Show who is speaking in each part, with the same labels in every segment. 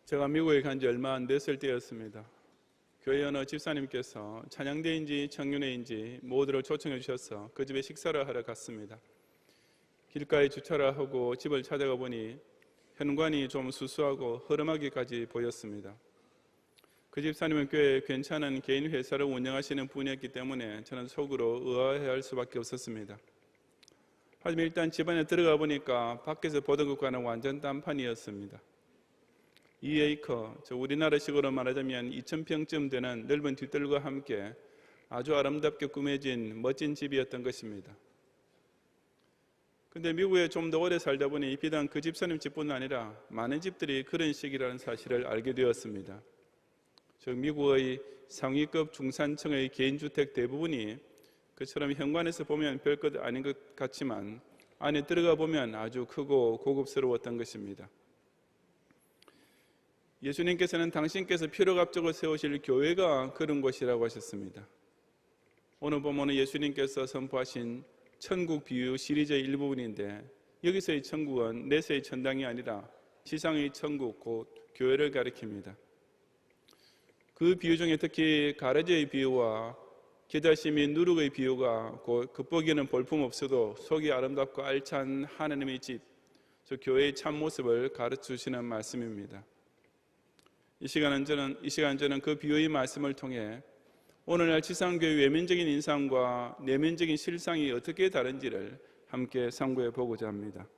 Speaker 1: 제가 미국에 간 지 얼마 안 됐을 때였습니다. 교회 어느 집사님께서 찬양대인지 청년회인지 모두를 초청해 주셔서 그 집에 식사를 하러 갔습니다. 길가에 주차를 하고 집을 찾아가 보니 현관이 좀 수수하고 허름하기까지 보였습니다. 그 집사님은 꽤 괜찮은 개인 회사를 운영하시는 분이었기 때문에 저는 속으로 의아해할 수밖에 없었습니다. 하지만 일단 집안에 들어가 보니까 밖에서 보던 것과는 완전 딴판이었습니다. 2에이커, 우리나라식으로 말하자면 2,000평쯤 되는 넓은 뒷뜰과 함께 아주 아름답게 꾸며진 멋진 집이었던 것입니다. 근데 미국에 좀 더 오래 살다 보니 비단 그 집사님 집뿐 아니라 많은 집들이 그런 식이라는 사실을 알게 되었습니다. 즉 미국의 상위급 중산층의 개인주택 대부분이 그처럼 현관에서 보면 별것 아닌 것 같지만 안에 들어가 보면 아주 크고 고급스러웠던 것입니다. 예수님께서는 당신께서 필요갑적으로 세우실 교회가 그런 곳이라고 하셨습니다. 오늘 본문은 예수님께서 선포하신 천국 비유 시리즈의 일부분인데 여기서의 천국은 내세의 천당이 아니라 지상의 천국 곧 교회를 가리킵니다. 그 비유 중에 특히 가라지의 비유와 겨자씨 및 누룩의 비유가 곧 겉보기에는 볼품없어도 속이 아름답고 알찬 하나님의 집, 즉 교회의 참모습을 가르쳐주시는 말씀입니다. 이 시간 저는 그 비유의 말씀을 통해 오늘날 지상교회 외면적인 인상과 내면적인 실상이 어떻게 다른지를 함께 상고해 보고자 합니다.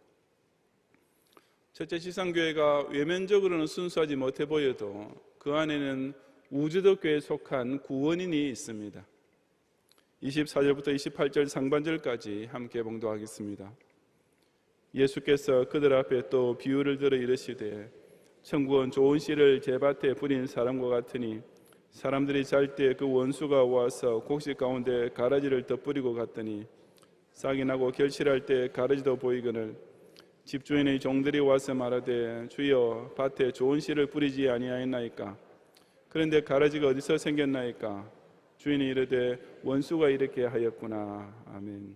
Speaker 1: 첫째, 지상교회가 외면적으로는 순수하지 못해 보여도 그 안에는 우주덕교에 속한 구원인이 있습니다. 24절부터 28절 상반절까지 함께 봉독하겠습니다. 예수께서 그들 앞에 또 비유를 들어 이르시되 천국은 좋은 씨를 제밭에 뿌린 사람과 같으니 사람들이 잘 때 그 원수가 와서 곡식 가운데 가라지를 덧뿌리고 갔더니 싹이 나고 결실할 때 가라지도 보이거늘 집주인의 종들이 와서 말하되 주여 밭에 좋은 씨를 뿌리지 아니하였나이까 그런데 가라지가 어디서 생겼나이까 주인이 이르되 원수가 이렇게 하였구나. 아멘.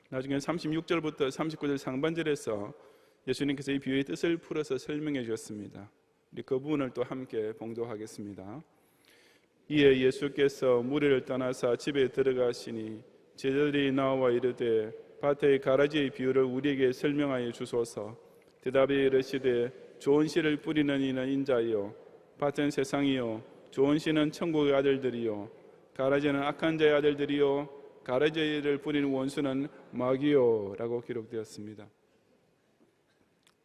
Speaker 1: 나중에 36절부터 39절 상반절에서 예수님께서 이 비유의 뜻을 풀어서 설명해 주셨습니다. 우리 그 부분을 또 함께 봉독하겠습니다. 이에 예수께서 무리를 떠나사 집에 들어가시니 제자들이 나와 이르되 밭의 가라지의 비유를 우리에게 설명하여 주소서. 대답에 이르시되 좋은 씨를 뿌리는 이는 인자요 밭은 세상이요 좋은 씨는 천국의 아들들이요 가라지는 악한 자의 아들들이요 가라지를 뿌리는 원수는 마귀요 라고 기록되었습니다.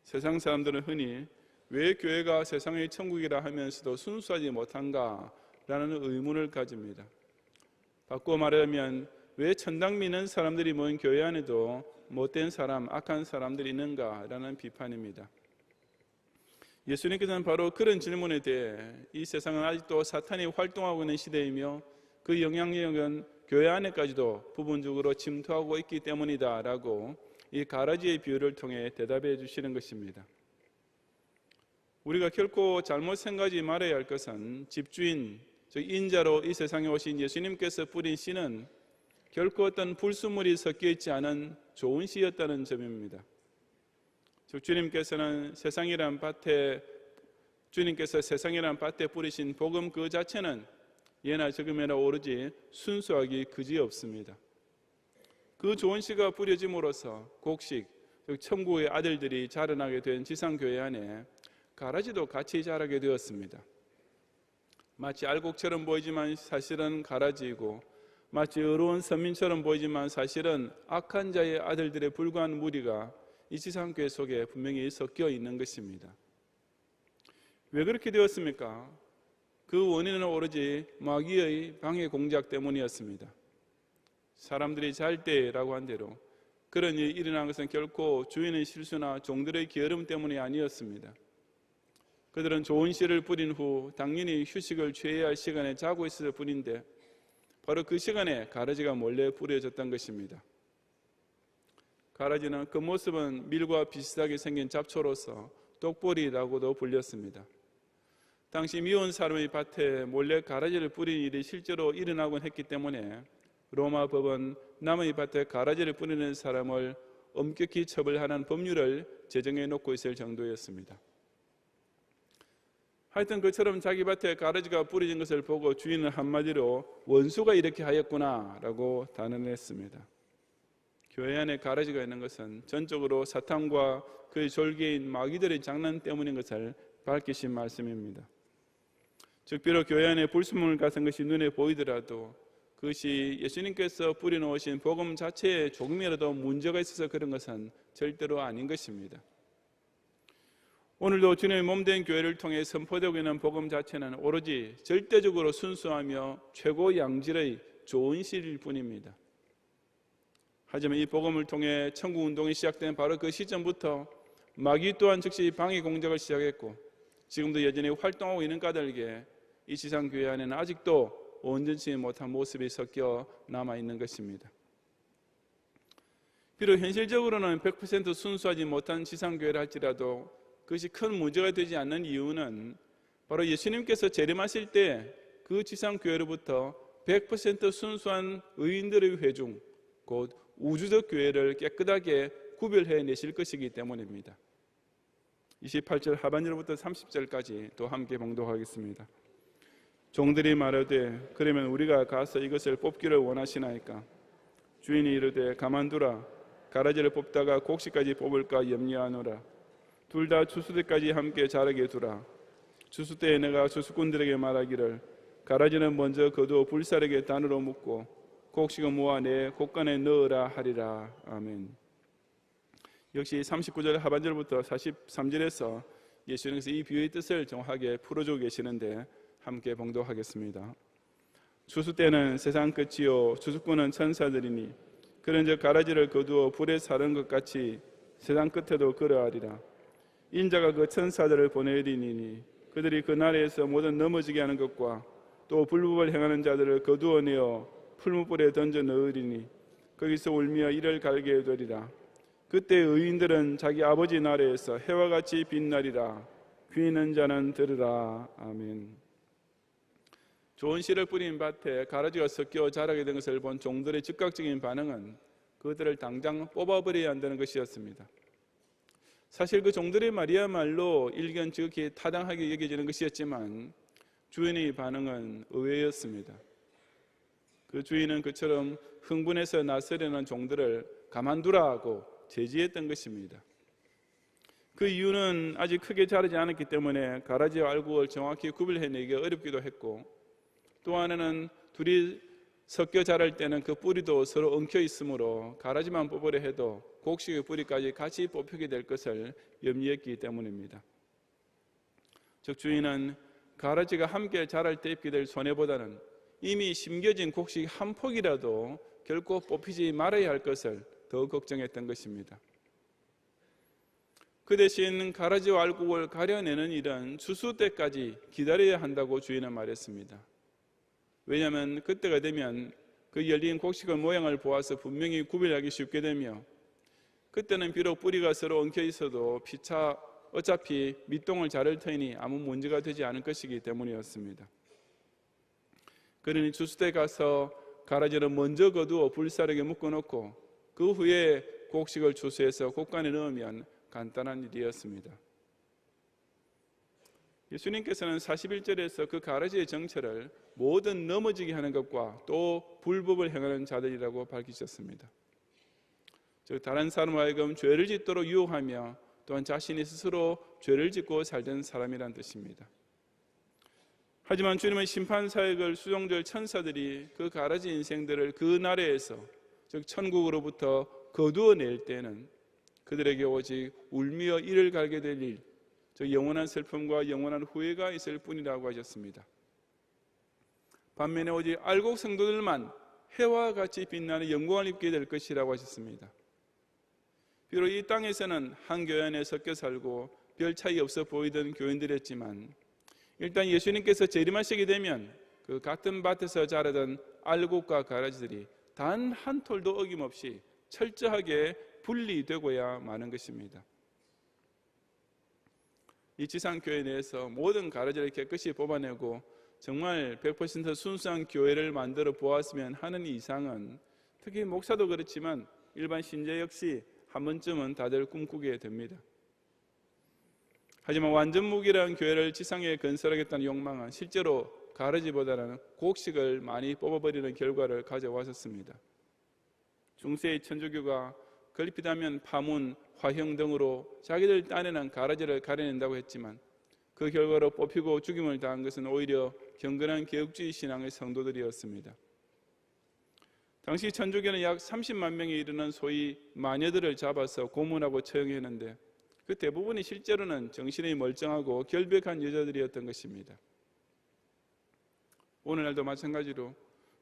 Speaker 1: 세상 사람들은 흔히 왜 교회가 세상의 천국이라 하면서도 순수하지 못한가 라는 의문을 가집니다. 바꾸어 말하면 왜 천당 믿는 사람들이 모인 교회 안에도 못된 사람, 악한 사람들이 있는가 라는 비판입니다. 예수님께서는 바로 그런 질문에 대해 이 세상은 아직도 사탄이 활동하고 있는 시대이며 그 영향력은 교회 안에까지도 부분적으로 침투하고 있기 때문이다 라고 이 가라지의 비유를 통해 대답해 주시는 것입니다. 우리가 결코 잘못 생각하지 말아야 할 것은 집주인, 즉 인자로 이 세상에 오신 예수님께서 뿌린 씨는 결코 어떤 불순물이 섞여 있지 않은 좋은 씨였다는 점입니다. 즉 주님께서 세상이란 밭에 뿌리신 복음 그 자체는 예나 지금이나 오로지 순수하기 그지없습니다. 그 좋은 씨가 뿌려짐으로써 곡식, 즉 천국의 아들들이 자라나게 된 지상교회 안에 가라지도 같이 자라게 되었습니다. 마치 알곡처럼 보이지만 사실은 가라지이고 마치 어려운 선민처럼 보이지만 사실은 악한 자의 아들들에 불과한 무리가 이 지상교회 속에 분명히 섞여 있는 것입니다. 왜 그렇게 되었습니까? 그 원인은 오로지 마귀의 방해 공작 때문이었습니다. 사람들이 잘 때라고 한 대로 그런 일이 일어난 것은 결코 주인의 실수나 종들의 게으름 때문이 아니었습니다. 그들은 좋은 씨를 뿌린 후 당연히 휴식을 취해야 할 시간에 자고 있을 뿐인데 바로 그 시간에 가라지가 몰래 뿌려졌던 것입니다. 가라지는 그 모습은 밀과 비슷하게 생긴 잡초로서 똑보리라고도 불렸습니다. 당시 미운 사람의 밭에 몰래 가라지를 뿌린 일이 실제로 일어나곤 했기 때문에 로마 법은 남의 밭에 가라지를 뿌리는 사람을 엄격히 처벌하는 법률을 제정해 놓고 있을 정도였습니다. 하여튼 그처럼 자기 밭에 가라지가 뿌려진 것을 보고 주인은 한마디로 원수가 이렇게 하였구나 라고 단언했습니다. 교회 안에 가라지가 있는 것은 전적으로 사탄과 그의 졸개인 마귀들의 장난 때문인 것을 밝히신 말씀입니다. 즉 비록 교회 안에 불순물 같은 것이 눈에 보이더라도 그것이 예수님께서 뿌려놓으신 복음 자체에 조금이라도 문제가 있어서 그런 것은 절대로 아닌 것입니다. 오늘도 주님의 몸된 교회를 통해 선포되고 있는 복음 자체는 오로지 절대적으로 순수하며 최고 양질의 좋은 실일 뿐입니다. 하지만 이 복음을 통해 천국운동이 시작된 바로 그 시점부터 마귀 또한 즉시 방해 공작을 시작했고 지금도 여전히 활동하고 있는 까닭에 이 지상교회 안에는 아직도 온전치 못한 모습이 섞여 남아있는 것입니다. 비록 현실적으로는 100% 순수하지 못한 지상교회를 할지라도 그것이 큰 문제가 되지 않는 이유는 바로 예수님께서 재림하실 때 그 지상교회로부터 100% 순수한 의인들의 회중, 곧 우주적 교회를 깨끗하게 구별해내실 것이기 때문입니다. 28절 하반절부터 30절까지 또 함께 봉독하겠습니다. 종들이 말하되 그러면 우리가 가서 이것을 뽑기를 원하시나이까? 주인이 이르되 가만두라. 가라지를 뽑다가 곡식까지 뽑을까 염려하노라. 둘 다 추수 때까지 함께 자라게 두라. 추수 때에 내가 추수꾼들에게 말하기를 가라지는 먼저 거두어 불사르게 단으로 묶고 곡식은 모아 내 곡간에 넣으라 하리라. 아멘. 역시 39절 하반절부터 43절에서 예수님께서 이 비유의 뜻을 정확하게 풀어주고 계시는데 함께 봉독하겠습니다. 추수 때는 세상 끝이요 추수꾼은 천사들이니 그런즉 가라지를 거두어 불에 사른 것 같이 세상 끝에도 그러하리라. 인자가 그 천사들을 보내리니 그들이 그 나라에서 모든 넘어지게 하는 것과 또 불법을 행하는 자들을 거두어내어 풀무불에 던져 넣으리니 거기서 울며 이를 갈게 되리라. 그때 의인들은 자기 아버지 나라에서 해와 같이 빛나리라. 귀 있는 자는 들으라. 아멘. 좋은 씨를 뿌린 밭에 가라지가 섞여 자라게 된 것을 본 종들의 즉각적인 반응은 그들을 당장 뽑아버려야 한다는 것이었습니다. 사실 그 종들의 말이야말로 일견 지극히 타당하게 여겨지는 것이었지만 주인의 반응은 의외였습니다. 그 주인은 그처럼 흥분해서 나서려는 종들을 가만두라 하고 제지했던 것입니다. 그 이유는 아직 크게 자라지 않았기 때문에 가라지와 알곡을 정확히 구별해내기 어렵기도 했고 또 하나는 둘이 섞여 자랄 때는 그 뿌리도 서로 엉켜 있으므로 가라지만 뽑으려 해도 곡식의 뿌리까지 같이 뽑히게 될 것을 염려했기 때문입니다. 즉 주인은 가라지가 함께 자랄 때 입게 될 손해보다는 이미 심겨진 곡식 한 폭이라도 결코 뽑히지 말아야 할 것을 더 걱정했던 것입니다. 그 대신 가라지와 알곡을 가려내는 일은 추수 때까지 기다려야 한다고 주인은 말했습니다. 왜냐하면 그때가 되면 그 열린 곡식의 모양을 보아서 분명히 구별하기 쉽게 되며 그때는 비록 뿌리가 서로 엉켜 있어도 피차 어차피 밑동을 자를 터이니 아무 문제가 되지 않을 것이기 때문이었습니다. 그러니 추수 때 가서 가라지는 먼저 거두어 불사르게 묶어놓고 그 후에 곡식을 추수해서 곡간에 넣으면 간단한 일이었습니다. 예수님께서는 41절에서 그 가라지의 정체를 모든 넘어지게 하는 것과 또 불법을 행하는 자들이라고 밝히셨습니다. 즉 다른 사람을 하여금 죄를 짓도록 유혹하며 또한 자신이 스스로 죄를 짓고 살던 사람이란 뜻입니다. 하지만 주님의 심판사역을 수종될 천사들이 그 가라지 인생들을 그 나라에서 즉 천국으로부터 거두어낼 때는 그들에게 오직 울며 이를 갈게 될 일, 즉 영원한 슬픔과 영원한 후회가 있을 뿐이라고 하셨습니다. 반면에 오직 알곡 성도들만 해와 같이 빛나는 영광을 입게 될 것이라고 하셨습니다. 비록 이 땅에서는 한 교회 안에 섞여 살고 별 차이 없어 보이던 교인들이었지만 일단 예수님께서 재림하시게 되면 그 같은 밭에서 자라던 알곡과 가라지들이 단 한 톨도 어김없이 철저하게 분리되고야 마는 것입니다. 이 지상교회 내에서 모든 가라지를 깨끗이 뽑아내고 정말 100% 순수한 교회를 만들어 보았으면 하는 이상은 특히 목사도 그렇지만 일반 신자 역시 한 번쯤은 다들 꿈꾸게 됩니다. 하지만 완전무기란 교회를 지상에 건설하겠다는 욕망은 실제로 가르지보다는 곡식을 많이 뽑아버리는 결과를 가져왔었습니다. 중세의 천주교가 걸핏하면 파문, 화형 등으로 자기들 딴에는 가라지를 가려낸다고 했지만 그 결과로 뽑히고 죽임을 당한 것은 오히려 경건한 개혁주의 신앙의 성도들이었습니다. 당시 천주교는 약 30만 명에 이르는 소위 마녀들을 잡아서 고문하고 처형했는데 그 대부분이 실제로는 정신이 멀쩡하고 결백한 여자들이었던 것입니다. 오늘날도 마찬가지로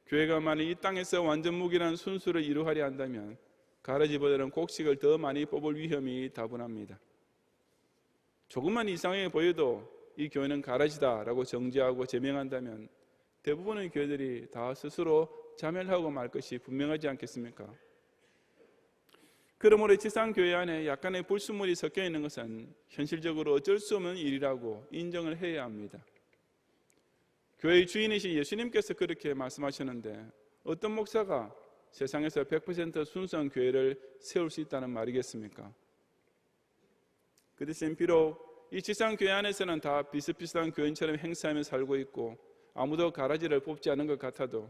Speaker 1: 교회가 만약 이 땅에서 완전무기라는 순수를 이루하려 한다면 가라지보다는 곡식을 더 많이 뽑을 위험이 다분합니다. 조금만 이상해 보여도 이 교회는 가라지다라고 정죄하고 제명한다면 대부분의 교회들이 다 스스로 자멸하고 말 것이 분명하지 않겠습니까? 그러므로 지상교회 안에 약간의 불순물이 섞여 있는 것은 현실적으로 어쩔 수 없는 일이라고 인정을 해야 합니다. 교회의 주인이신 예수님께서 그렇게 말씀하셨는데 어떤 목사가 세상에서 100% 순수한 교회를 세울 수 있다는 말이겠습니까? 그 대신 비록 이 지상교회 안에서는 다 비슷비슷한 교인처럼 행세하며 살고 있고 아무도 가라지를 뽑지 않은 것 같아도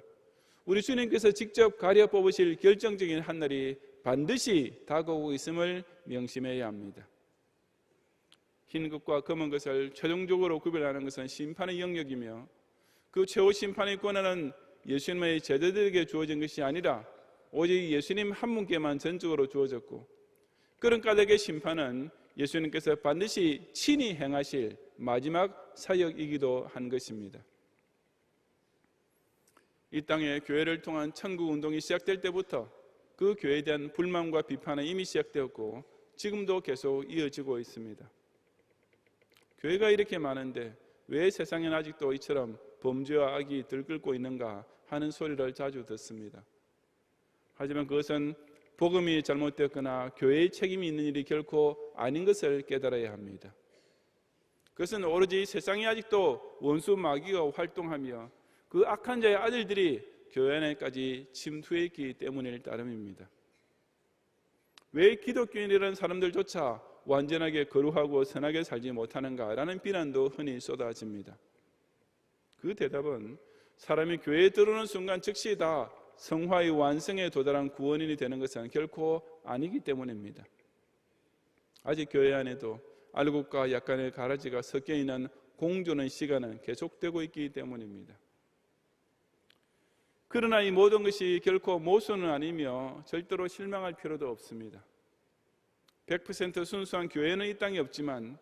Speaker 1: 우리 주님께서 직접 가려 뽑으실 결정적인 한 날이 반드시 다가오고 있음을 명심해야 합니다. 흰 것과 검은 것을 최종적으로 구별하는 것은 심판의 영역이며 그 최후 심판의 권한은 예수님의 제자들에게 주어진 것이 아니라 오직 예수님 한 분께만 전적으로 주어졌고 그런 까닭의 심판은 예수님께서 반드시 친히 행하실 마지막 사역이기도 한 것입니다. 이 땅에 교회를 통한 천국 운동이 시작될 때부터 그 교회에 대한 불만과 비판은 이미 시작되었고 지금도 계속 이어지고 있습니다. 교회가 이렇게 많은데 왜 세상엔 아직도 이처럼 범죄와 악이 들끓고 있는가 하는 소리를 자주 듣습니다. 하지만 그것은 복음이 잘못되었거나 교회의 책임이 있는 일이 결코 아닌 것을 깨달아야 합니다. 그것은 오로지 세상이 아직도 원수 마귀가 활동하며 그 악한 자의 아들들이 교회 안에까지 침투해 있기 때문일 따름입니다. 왜 기독교인이라는 사람들조차 완전하게 거룩하고 선하게 살지 못하는가라는 비난도 흔히 쏟아집니다. 그 대답은 사람이 교회에 들어오는 순간 즉시 다 성화의 완성에 도달한 구원인이 되는 것은 결코 아니기 때문입니다. 아직 교회 안에도 알곡과 약간의 가라지가 섞여 있는 공존의 시간은 계속되고 있기 때문입니다. 그러나 이 모든 것이 결코 모순은 아니며 절대로 실망할 필요도 없습니다. 100% 순수한 교회는 이 땅에 없지만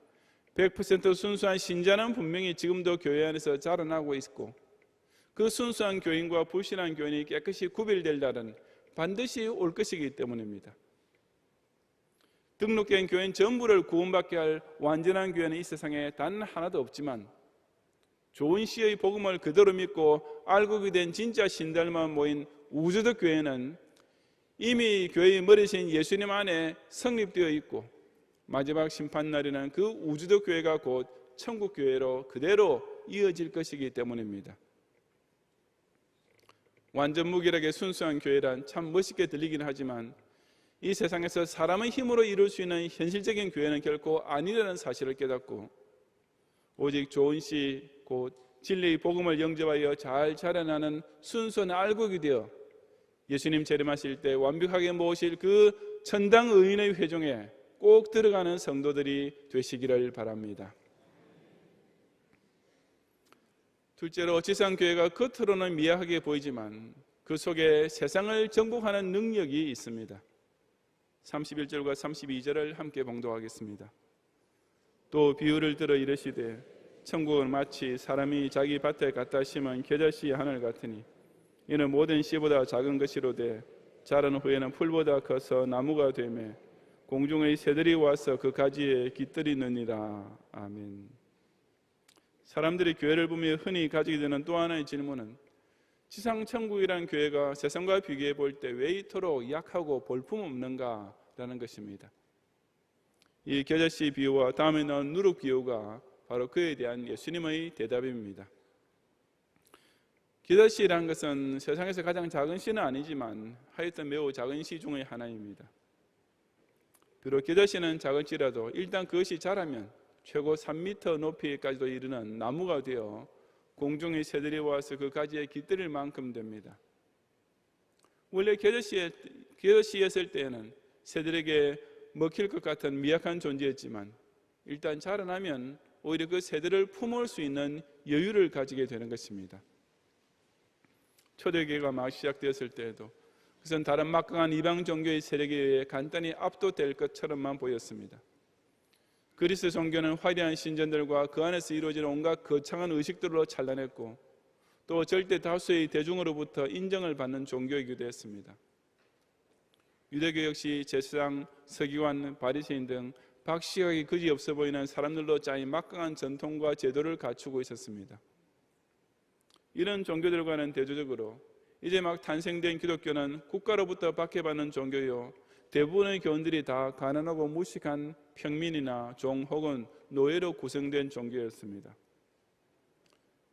Speaker 1: 100% 순수한 신자는 분명히 지금도 교회 안에서 자라나고 있고 그 순수한 교인과 불신한 교인이 깨끗이 구별될 날은 반드시 올 것이기 때문입니다. 등록된 교인 전부를 구원받게 할 완전한 교회는 이 세상에 단 하나도 없지만 좋은 시의 복음을 그대로 믿고 알곡이 된 진짜 신들만 모인 우주적 교회는 이미 교회의 머리신 예수님 안에 성립되어 있고 마지막 심판날에는 그 우주적 교회가 곧 천국 교회로 그대로 이어질 것이기 때문입니다. 완전 무기력의 순수한 교회란 참 멋있게 들리긴 하지만 이 세상에서 사람의 힘으로 이룰 수 있는 현실적인 교회는 결코 아니라는 사실을 깨닫고 오직 좋은 시 곧 진리의 복음을 영접하여 잘 자라나는 순수한 알곡이 되어 예수님 재림하실 때 완벽하게 모실 그 천당 의인의 회중에 꼭 들어가는 성도들이 되시기를 바랍니다. 둘째로 지상교회가 겉으로는 미약하게 보이지만 그 속에 세상을 정복하는 능력이 있습니다. 31절과 32절을 함께 봉독하겠습니다. 또 비유를 들어 이르시되 천국은 마치 사람이 자기 밭에 갖다 심은 겨자씨 하늘 같으니 이는 모든 씨보다 작은 것이로되 자란 후에는 풀보다 커서 나무가 되매 공중의 새들이 와서 그 가지에 깃들이느니라. 아멘. 사람들이 교회를 보며 흔히 가지게 되는 또 하나의 질문은 지상천국이라는 교회가 세상과 비교해 볼 때 왜 이토록 약하고 볼품없는가라는 것입니다. 이 겨자씨 비유와 다음에 나온 누룩 비유가 바로 그에 대한 예수님의 대답입니다. 겨자씨라는 것은 세상에서 가장 작은 씨는 아니지만 하여튼 매우 작은 씨 중의 하나입니다. 비록 겨자씨는 작을지라도 일단 그것이 자라면 최고 3m 높이까지도 이르는 나무가 되어 공중의 새들이 와서 그 가지에 깃들일 만큼 됩니다. 원래 겨자씨였을 때에는 새들에게 먹힐 것 같은 미약한 존재였지만 일단 자라나면 오히려 그 새들을 품을 수 있는 여유를 가지게 되는 것입니다. 초대교회가 막 시작되었을 때에도 그것은 다른 막강한 이방 종교의 세력에 의해 간단히 압도될 것처럼만 보였습니다. 그리스 종교는 화려한 신전들과 그 안에서 이루어지는 온갖 거창한 의식들로 찬란했고 또 절대 다수의 대중으로부터 인정을 받는 종교이기도 했습니다. 유대교 역시 제사장, 서기관, 바리새인 등 박시하게 그지없어 보이는 사람들로 짜인 막강한 전통과 제도를 갖추고 있었습니다. 이런 종교들과는 대조적으로 이제 막 탄생된 기독교는 국가로부터 박해받는 종교요, 대부분의 교원들이 다 가난하고 무식한 평민이나 종 혹은 노예로 구성된 종교였습니다.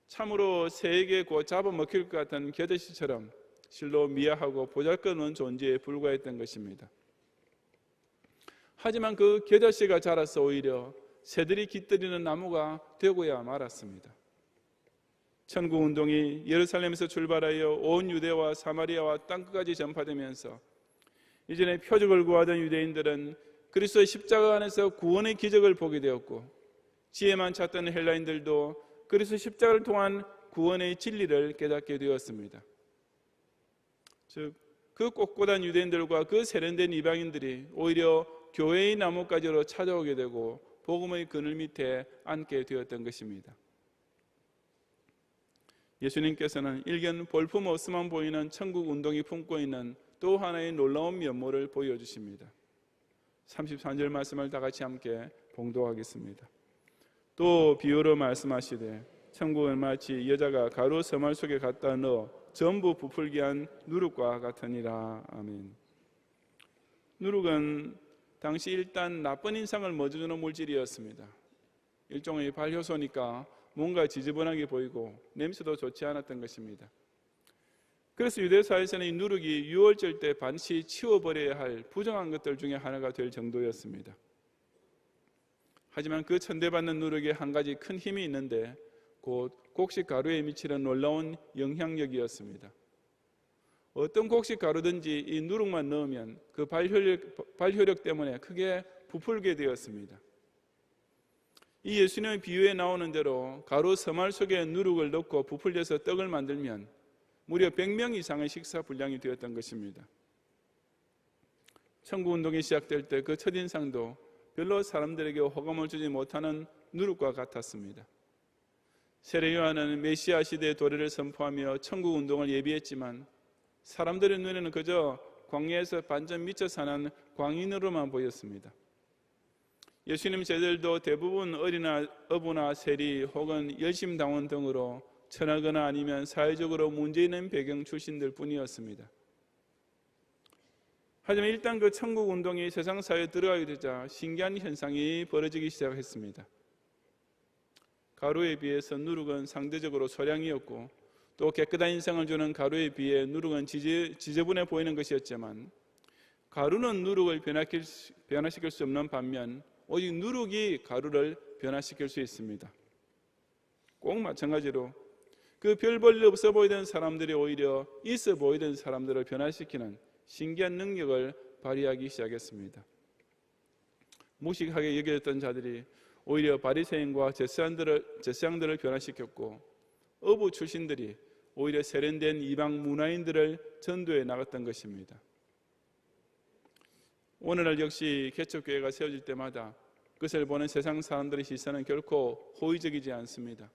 Speaker 1: 참으로 새에게 곧 잡아먹힐 것 같은 겨자씨처럼 실로 미약하고 보잘것없는 존재에 불과했던 것입니다. 하지만 그 겨자씨가 자라서 오히려 새들이 깃들이는 나무가 되고야 말았습니다. 천국운동이 예루살렘에서 출발하여 온 유대와 사마리아와 땅끝까지 전파되면서 이전에 표적을 구하던 유대인들은 그리스도의 십자가 안에서 구원의 기적을 보게 되었고 지혜만 찾던 헬라인들도 그리스도 십자가를 통한 구원의 진리를 깨닫게 되었습니다. 즉, 그 꼿꼿한 유대인들과 그 세련된 이방인들이 오히려 교회의 나뭇가지로 찾아오게 되고 복음의 그늘 밑에 앉게 되었던 것입니다. 예수님께서는 일견 볼품 없음만 보이는 천국 운동이 품고 있는 또 하나의 놀라운 면모를 보여주십니다. 33절 말씀을 다 같이 함께 봉독하겠습니다. 또 비유로 말씀하시되 천국은 마치 여자가 가루 서말 속에 갖다 넣어 전부 부풀게 한 누룩과 같으니라. 아멘. 누룩은 당시 일단 나쁜 인상을 먼저 물질이었습니다. 일종의 발효소니까 뭔가 지저분하게 보이고 냄새도 좋지 않았던 것입니다. 그래서 유대사에서는 이 누룩이 유월절 때 반드시 치워버려야 할 부정한 것들 중에 하나가 될 정도였습니다. 하지만 그 천대받는 누룩에 한 가지 큰 힘이 있는데 곧 곡식 가루에 미치는 놀라운 영향력이었습니다. 어떤 곡식 가루든지 이 누룩만 넣으면 그 발효력 때문에 크게 부풀게 되었습니다. 이 예수님의 비유에 나오는 대로 가루 서말 속에 누룩을 넣고 부풀려서 떡을 만들면 무려 100명 이상의 식사 분량이 되었던 것입니다. 천국운동이 시작될 때 그 첫인상도 별로 사람들에게 호감을 주지 못하는 누룩과 같았습니다. 세례 요한은 메시아 시대의 도래를 선포하며 천국운동을 예비했지만 사람들의 눈에는 그저 광야에서 반전 미쳐 사는 광인으로만 보였습니다. 예수님 제자들도 대부분 어부나 세리 혹은 열심당원 등으로 천하거나 아니면 사회적으로 문제 있는 배경 출신들 뿐이었습니다. 하지만 일단 그 천국운동이 세상 사회에 들어가게 되자 신기한 현상이 벌어지기 시작했습니다. 가루에 비해서 누룩은 상대적으로 소량이었고 또 깨끗한 인상을 주는 가루에 비해 누룩은 지저분해 보이는 것이었지만 가루는 누룩을 변화시킬 수 없는 반면 오직 누룩이 가루를 변화시킬 수 있습니다. 꼭 마찬가지로 그 별 볼 일 없어 보이던 사람들이 오히려 있어 보이던 사람들을 변화시키는 신기한 능력을 발휘하기 시작했습니다. 무식하게 여겨졌던 자들이 오히려 바리새인과 제사장들을 변화시켰고 어부 출신들이 오히려 세련된 이방 문화인들을 전도해 나갔던 것입니다. 오늘날 역시 개척교회가 세워질 때마다 그것을 보는 세상 사람들의 시선은 결코 호의적이지 않습니다.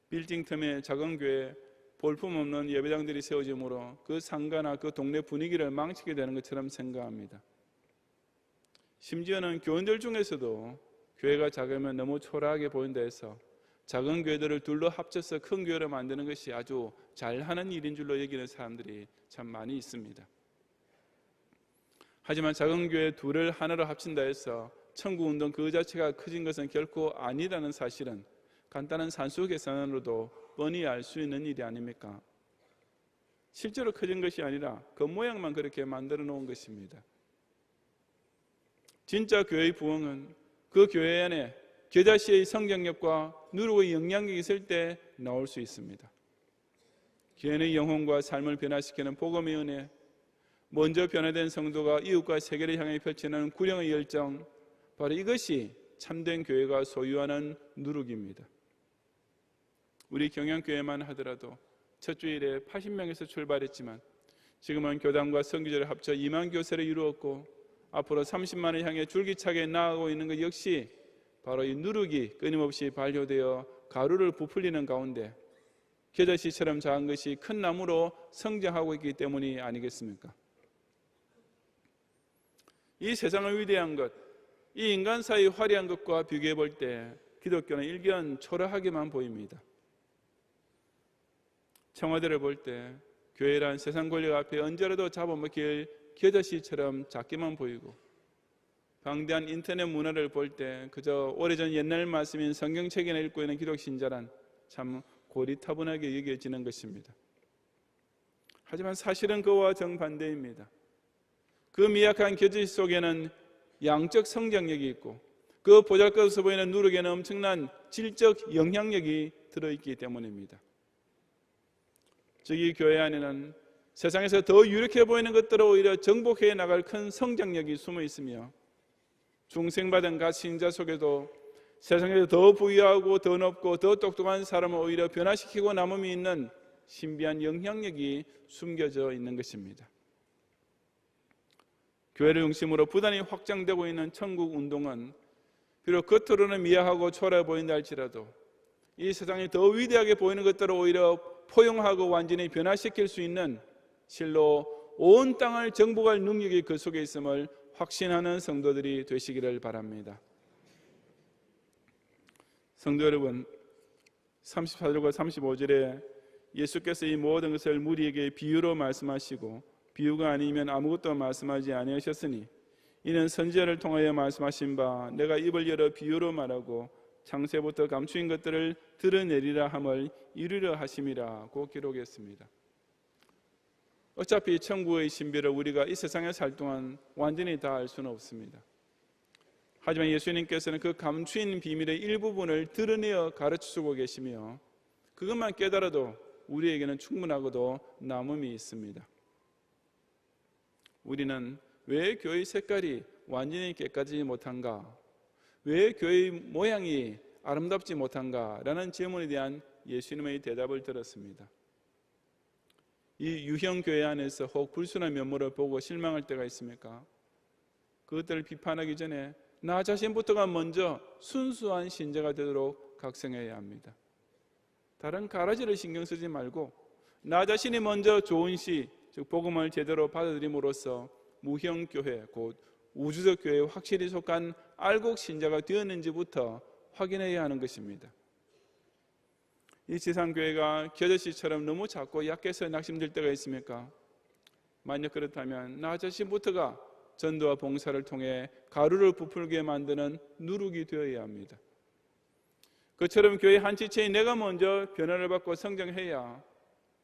Speaker 1: 빌딩 틈에 작은 교회 볼품없는 예배당들이 세워지므로 그 상가나 그 동네 분위기를 망치게 되는 것처럼 생각합니다. 심지어는 교인들 중에서도 교회가 작으면 너무 초라하게 보인다 해서 작은 교회들을 둘러 합쳐서 큰 교회를 만드는 것이 아주 잘하는 일인 줄로 여기는 사람들이 참 많이 있습니다. 하지만 작은 교회 둘을 하나로 합친다 해서 천국운동 그 자체가 커진 것은 결코 아니라는 사실은 간단한 산수 계산으로도 뻔히 알 수 있는 일이 아닙니까? 실제로 커진 것이 아니라 겉모양만 그렇게 만들어 놓은 것입니다. 진짜 교회의 부흥은 그 교회 안에 겨자씨의 성장력과 누룩의 영향력이 있을 때 나올 수 있습니다. 교회의 영혼과 삶을 변화시키는 복음의 은혜, 먼저 변화된 성도가 이웃과 세계를 향해 펼치는 구령의 열정, 바로 이것이 참된 교회가 소유하는 누룩입니다. 우리 경양교회만 하더라도 첫 주일에 80명에서 출발했지만 지금은 교단과 선교제를 합쳐 2만 교세를 이루었고 앞으로 30만을 향해 줄기차게 나아가고 있는 것 역시 바로 이 누룩이 끊임없이 발효되어 가루를 부풀리는 가운데 겨자씨처럼 작은 것이 큰 나무로 성장하고 있기 때문이 아니겠습니까? 이 세상의 위대한 것, 이 인간사의 화려한 것과 비교해 볼 때 기독교는 일견 초라하게만 보입니다. 청와대를 볼 때 교회란 세상 권력 앞에 언제라도 잡아먹힐 겨자씨처럼 작게만 보이고, 방대한 인터넷 문화를 볼 때 그저 오래전 옛날 말씀인 성경책이나 읽고 있는 기독신자란 참 고리타분하게 여겨지는 것입니다. 하지만 사실은 그와 정반대입니다. 그 미약한 겨자씨 속에는 양적 성장력이 있고 그 보잘것없어 보이는 누룩에는 엄청난 질적 영향력이 들어있기 때문입니다. 즉 이 교회 안에는 세상에서 더 유력해 보이는 것들을 오히려 정복해 나갈 큰 성장력이 숨어 있으며, 중생받은 각 신자 속에도 세상에서 더 부유하고 더 높고 더 똑똑한 사람을 오히려 변화시키고 남음이 있는 신비한 영향력이 숨겨져 있는 것입니다. 교회를 중심으로 부단히 확장되고 있는 천국 운동은 비록 겉으로는 미약하고 초라해 보인다 할지라도 이 세상에 더 위대하게 보이는 것들을 오히려 포용하고 완전히 변화시킬 수 있는, 실로 온 땅을 정복할 능력이 그 속에 있음을 확신하는 성도들이 되시기를 바랍니다. 성도 여러분, 34절과 35절에 예수께서 이 모든 것을 무리에게 비유로 말씀하시고 비유가 아니면 아무것도 말씀하지 아니하셨으니 이는 선지자를 통하여 말씀하신 바 내가 입을 열어 비유로 말하고 창세부터 감추인 것들을 드러내리라 함을 이루려 하심이라고 기록했습니다. 어차피 천국의 신비를 우리가 이 세상에 살 동안 완전히 다 알 수는 없습니다. 하지만 예수님께서는 그 감추인 비밀의 일부분을 드러내어 가르치고 계시며 그것만 깨달아도 우리에게는 충분하고도 남음이 있습니다. 우리는 왜 교회의 색깔이 완전히 깨끗하지 못한가? 왜 교회의 모양이 아름답지 못한가? 라는 질문에 대한 예수님의 대답을 들었습니다. 이 유형 교회 안에서 혹 불순한 면모를 보고 실망할 때가 있습니까? 그것들을 비판하기 전에 나 자신부터가 먼저 순수한 신자가 되도록 각성해야 합니다. 다른 가라지를 신경 쓰지 말고 나 자신이 먼저 좋은 시, 즉 복음을 제대로 받아들임으로써 무형교회, 곧 우주적 교회에 확실히 속한 알곡 신자가 되었는지부터 확인해야 하는 것입니다. 이 지상교회가 겨자씨처럼 너무 작고 약해서 낙심될 때가 있습니까? 만약 그렇다면 나 자신부터가 전도와 봉사를 통해 가루를 부풀게 만드는 누룩이 되어야 합니다. 그처럼 교회 한 지체인 내가 먼저 변화를 받고 성장해야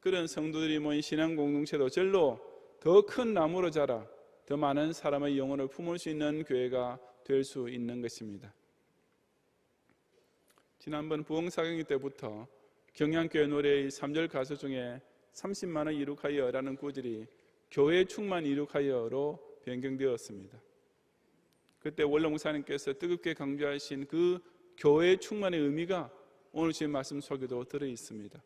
Speaker 1: 그런 성도들이 모인 신앙 공동체도 절로 더 큰 나무로 자라 더 많은 사람의 영혼을 품을 수 있는 교회가 될 수 있는 것입니다. 지난번 부흥사경기 때부터 경양교회 노래의 3절 가수 중에 30만을 이룩하여 라는 구절이 교회 충만 이룩하여로 변경되었습니다. 그때 원로 목사님께서 뜨겁게 강조하신 그 교회 충만의 의미가 오늘 주신 말씀 속에도 들어 있습니다.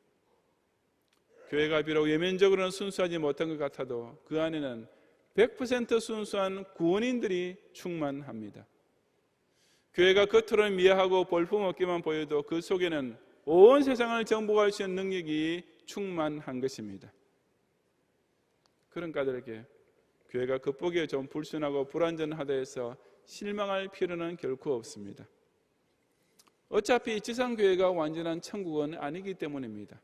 Speaker 1: 교회가 비록 외면적으로는 순수하지 못한 것 같아도 그 안에는 100% 순수한 구원인들이 충만합니다. 교회가 겉으로는 미약하고 볼품없기만 보여도 그 속에는 온 세상을 정복할 수 있는 능력이 충만한 것입니다. 그런 까닭에 교회가 겉보기에 좀 불순하고 불완전하다 해서 실망할 필요는 결코 없습니다. 어차피 지상교회가 완전한 천국은 아니기 때문입니다.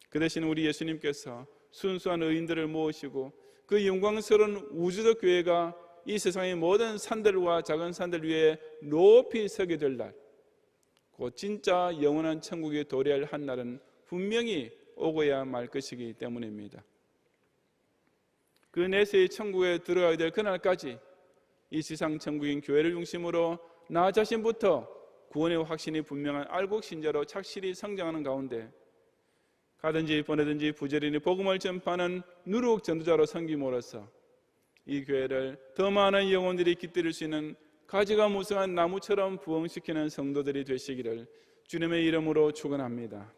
Speaker 1: 그 대신 우리 예수님께서 순수한 의인들을 모으시고 그 영광스러운 우주적 교회가 이 세상의 모든 산들과 작은 산들 위에 높이 서게 될 날, 곧 진짜 영원한 천국에 도래할 한 날은 분명히 오고야 말 것이기 때문입니다. 그 내세의 천국에 들어가야 될 그날까지 이 지상 천국인 교회를 중심으로 나 자신부터 구원의 확신이 분명한 알곡 신자로 착실히 성장하는 가운데 가든지 보내든지 부지런히 복음을 전파하는 누룩 전도자로 섬김으로써 이 교회를 더 많은 영혼들이 깃들일 수 있는 가지가 무성한 나무처럼 부흥시키는 성도들이 되시기를 주님의 이름으로 축원합니다.